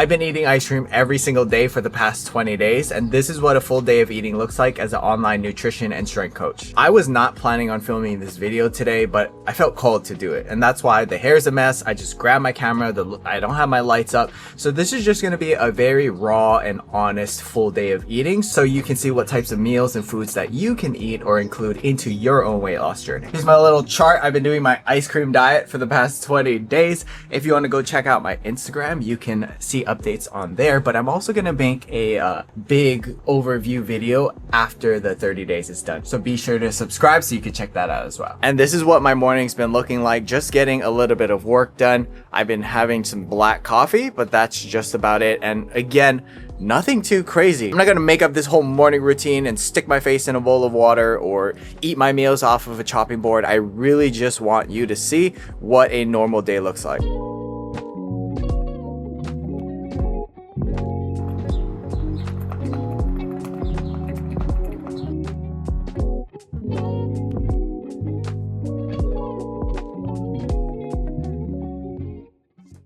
I've been eating ice cream every single day for the past 20 days, and this is what a full day of eating looks like as an online nutrition and strength coach. I was not planning on filming this video today, but I felt called to do it, and that's why the hair's a mess. I just grabbed my camera, I don't have my lights up, so this is just going to be a very raw and honest full day of eating, so you can see what types of meals and foods that you can eat or include into your own weight loss journey. Here's my little chart. I've been doing my ice cream diet for the past 20 days. If you want to go check out my Instagram, you can see updates on there, but I'm also going to make a big overview video after the 30 days is done. So be sure to subscribe so you can check that out as well. And this is what my morning's been looking like, just getting a little bit of work done. I've been having some black coffee, but that's just about it. And again, nothing too crazy. I'm not gonna make up this whole morning routine and stick my face in a bowl of water or eat my meals off of a chopping board. I really just want you to see what a normal day looks like.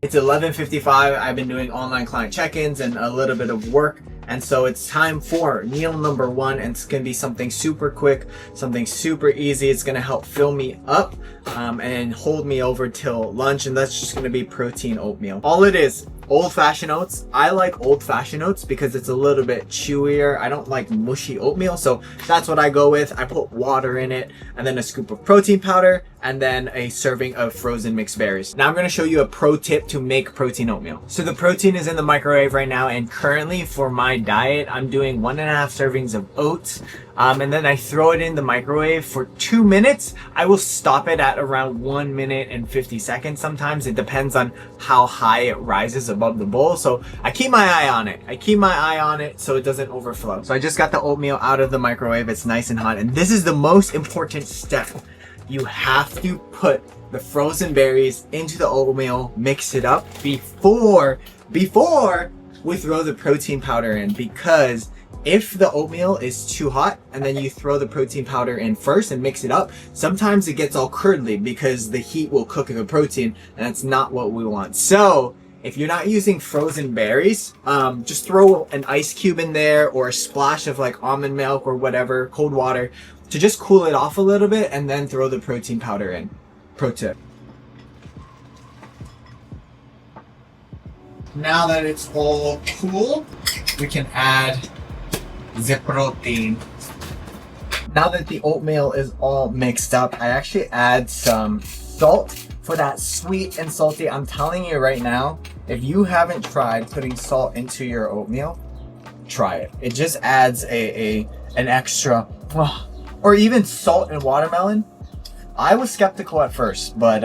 It's 11:55. I've been doing online client check-ins and a little bit of work, and so it's time for meal number one, and it's gonna be something super quick, something super easy. It's gonna help fill me up and hold me over till lunch, and that's just gonna be protein oatmeal. All it is, old-fashioned oats. I like old-fashioned oats because it's a little bit chewier. I don't like mushy oatmeal, so that's what I go with. I put water in it, and then a scoop of protein powder, and then a serving of frozen mixed berries. Now I'm going to show you a pro tip to make protein oatmeal. So the protein is in the microwave right now, and currently for my diet, I'm doing 1.5 servings of oats, and then I throw it in the microwave for 2 minutes. I will stop it at around 1 minute and 50 seconds. Sometimes it depends on how high it rises above the bowl. So I keep my eye on it. I keep my eye on it so it doesn't overflow. So I just got the oatmeal out of the microwave. It's nice and hot. And this is the most important step. You have to put the frozen berries into the oatmeal, mix it up before we throw the protein powder in, because if the oatmeal is too hot and then you throw the protein powder in first and mix it up, sometimes it gets all curdly because the heat will cook the protein, and that's not what we want. So if you're not using frozen berries, just throw an ice cube in there or a splash of like almond milk or whatever, cold water, to just cool it off a little bit, and then throw the protein powder in. Pro tip. Now that it's all cool, we can add the protein. Now that the oatmeal is all mixed up, I actually add some salt for that sweet and salty. I'm telling you right now, if you haven't tried putting salt into your oatmeal, try it. It just adds an extra, or even salt and watermelon. I was skeptical at first, but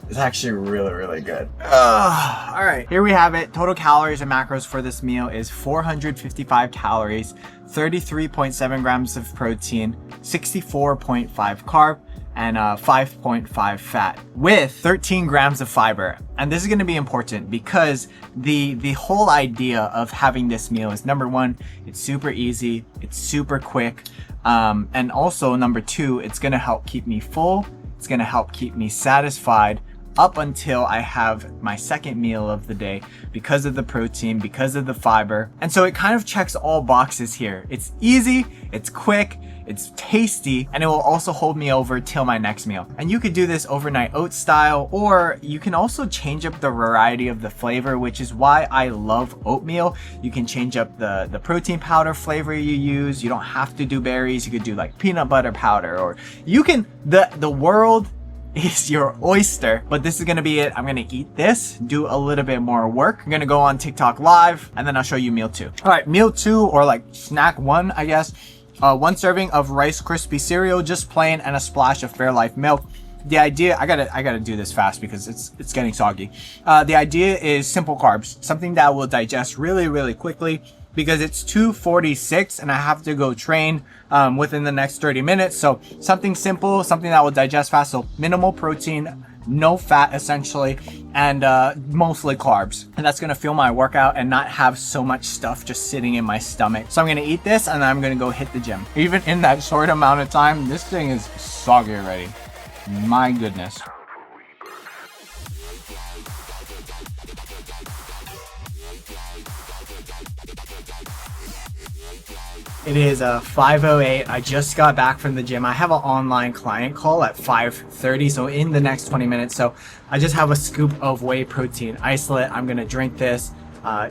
it's actually really, really good. All right, here we have it. Total calories and macros for this meal is 455 calories, 33.7 grams of protein, 64.5 carb, and 5.5 fat, with 13 grams of fiber. And this is going to be important because the whole idea of having this meal is, number one, it's super easy, it's super quick, and also number two, it's going to help keep me full, it's going to help keep me satisfied up until I have my second meal of the day, because of the protein, because of the fiber. And so it kind of checks all boxes here. It's easy, it's quick, it's tasty, and it will also hold me over till my next meal. And you could do this overnight oats style, or you can also change up the variety of the flavor, which is why I love oatmeal. You can change up the protein powder flavor you use. You don't have to do berries. You could do like peanut butter powder, or you can, the world is your oyster. But this is gonna be it. I'm gonna eat this, do a little bit more work. I'm gonna go on TikTok live, and then I'll show you meal two. All right, meal two, or like snack one, I guess. 1 serving of Rice Krispie cereal, just plain, and a splash of Fairlife milk. The idea, I gotta do this fast because it's getting soggy. The idea is simple carbs, something that will digest really, really quickly, because it's 2:46 and I have to go train within the next 30 minutes. So something simple, something that will digest fast. So minimal protein, no fat essentially, and mostly carbs. And that's gonna fuel my workout and not have so much stuff just sitting in my stomach. So I'm gonna eat this and then I'm gonna go hit the gym. Even in that short amount of time, this thing is soggy already. My goodness. It is 5:08. I just got back from the gym. I have an online client call at 5:30, so in the next 20 minutes. So I just have a scoop of whey protein isolate. I'm gonna drink this,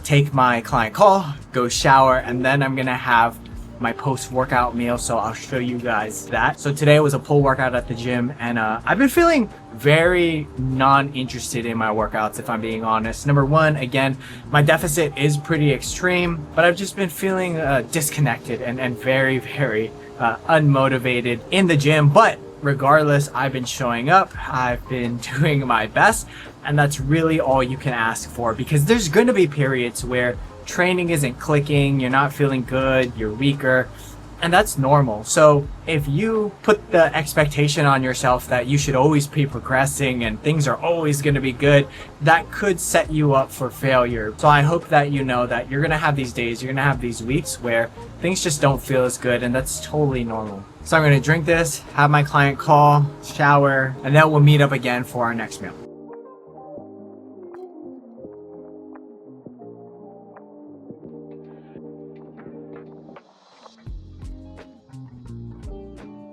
take my client call, go shower, and then I'm gonna have my post-workout meal, so I'll show you guys that. So today was a pull workout at the gym, and I've been feeling very non-interested in my workouts, if I'm being honest. Number one, again, my deficit is pretty extreme, but I've just been feeling disconnected and very unmotivated in the gym. But regardless, I've been showing up, I've been doing my best, and that's really all you can ask for, because there's going to be periods where training isn't clicking, you're not feeling good, you're weaker, and that's normal. So if you put the expectation on yourself that you should always be progressing and things are always going to be good, that could set you up for failure. So I hope that you know that you're going to have these days, you're going to have these weeks where things just don't feel as good, and that's totally normal. So I'm going to drink this, have my client call, shower, and then we'll meet up again for our next meal.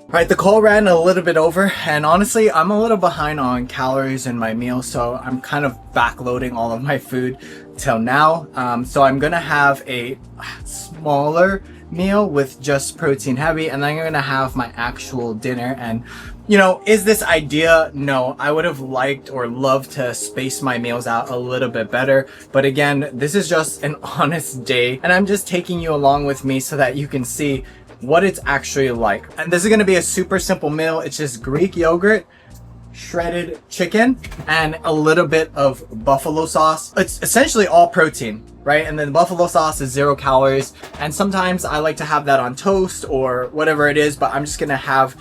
Alright, the call ran a little bit over, and honestly, I'm a little behind on calories in my meal, so I'm kind of backloading all of my food till now. So I'm gonna have a smaller meal with just protein heavy, and then I'm gonna have my actual dinner. And you know, is this idea? No, I would have liked or loved to space my meals out a little bit better. But again, this is just an honest day, and I'm just taking you along with me so that you can see what it's actually like. And this is gonna be a super simple meal. It's just Greek yogurt, shredded chicken, and a little bit of buffalo sauce. It's essentially all protein, right? And then the buffalo sauce is 0 calories. And sometimes I like to have that on toast or whatever it is, but I'm just gonna have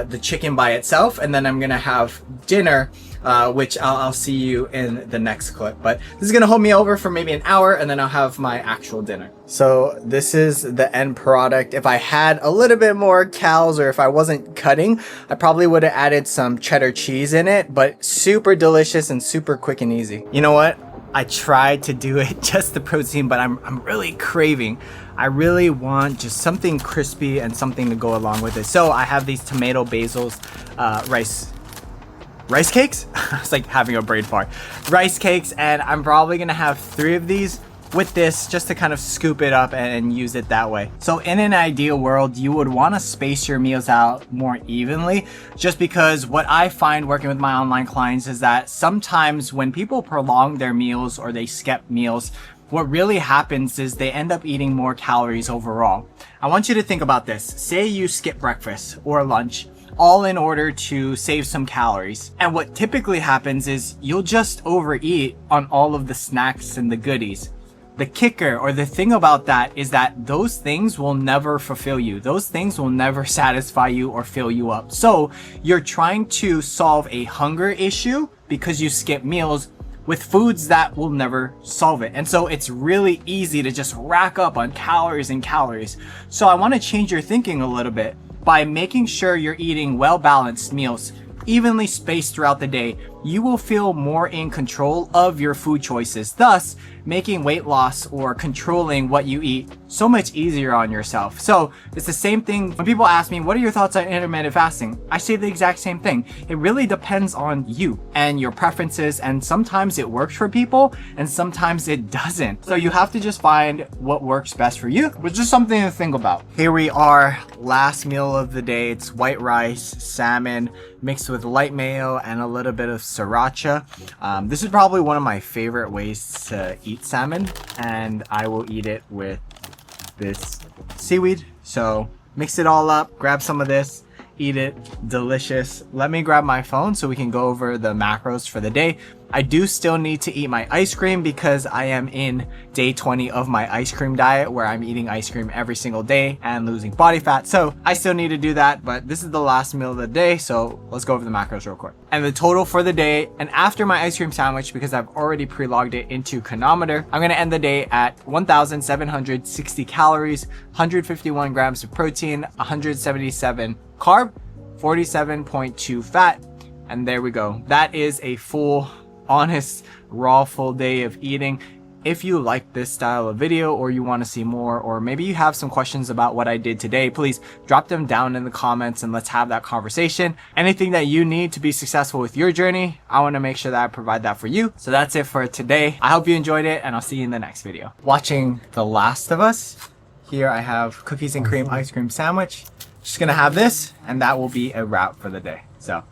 the chicken by itself, and then I'm gonna have dinner, which I'll see you in the next clip. But this is gonna hold me over for maybe an hour, and then I'll have my actual dinner. So this is the end product. If I had a little bit more calories, or if I wasn't cutting, I probably would have added some cheddar cheese in it, but super delicious and super quick and easy. You know what? I tried to do it just the protein, but I'm really craving. I really want just something crispy and something to go along with it. So I have these tomato basils, rice cakes? It's like having a brain fart. Rice cakes, and I'm probably gonna have 3 of these with this just to kind of scoop it up and use it that way. So in an ideal world, you would want to space your meals out more evenly, just because what I find working with my online clients is that sometimes when people prolong their meals or they skip meals, what really happens is they end up eating more calories overall. I want you to think about this. Say you skip breakfast or lunch, all in order to save some calories. And what typically happens is you'll just overeat on all of the snacks and the goodies. The kicker, or the thing about that, is that those things will never fulfill you. Those things will never satisfy you or fill you up. So you're trying to solve a hunger issue because you skip meals with foods that will never solve it. And so it's really easy to just rack up on calories and calories. So I want to change your thinking a little bit by making sure you're eating well-balanced meals, evenly spaced throughout the day. You will feel more in control of your food choices, thus making weight loss or controlling what you eat so much easier on yourself. So it's the same thing when people ask me, what are your thoughts on intermittent fasting? I say the exact same thing. It really depends on you and your preferences, and sometimes it works for people and sometimes it doesn't. So you have to just find what works best for you, which is something to think about. Here we are, last meal of the day. It's white rice, salmon, mixed with light mayo and a little bit of sriracha. This is probably one of my favorite ways to eat salmon, and I will eat it with this seaweed. So mix it all up, grab some of this, eat it. Delicious. Let me grab my phone so we can go over the macros for the day. I do still need to eat my ice cream because I am in day 20 of my ice cream diet, where I'm eating ice cream every single day and losing body fat. So I still need to do that, but this is the last meal of the day. So let's go over the macros real quick. And the total for the day, and after my ice cream sandwich, because I've already pre-logged it into Chronometer, I'm gonna end the day at 1,760 calories, 151 grams of protein, 177 carb, 47.2 fat. And there we go. That is a full, honest, raw, full day of eating. If you like this style of video or you want to see more, or maybe you have some questions about what I did today, please drop them down in the comments and let's have that conversation. Anything that you need to be successful with your journey, I want to make sure that I provide that for you. So that's it for today. I hope you enjoyed it, and I'll see you in the next video. Watching The Last of Us. Here I have cookies and cream ice cream sandwich. Just gonna have this, and that will be a wrap for the day. So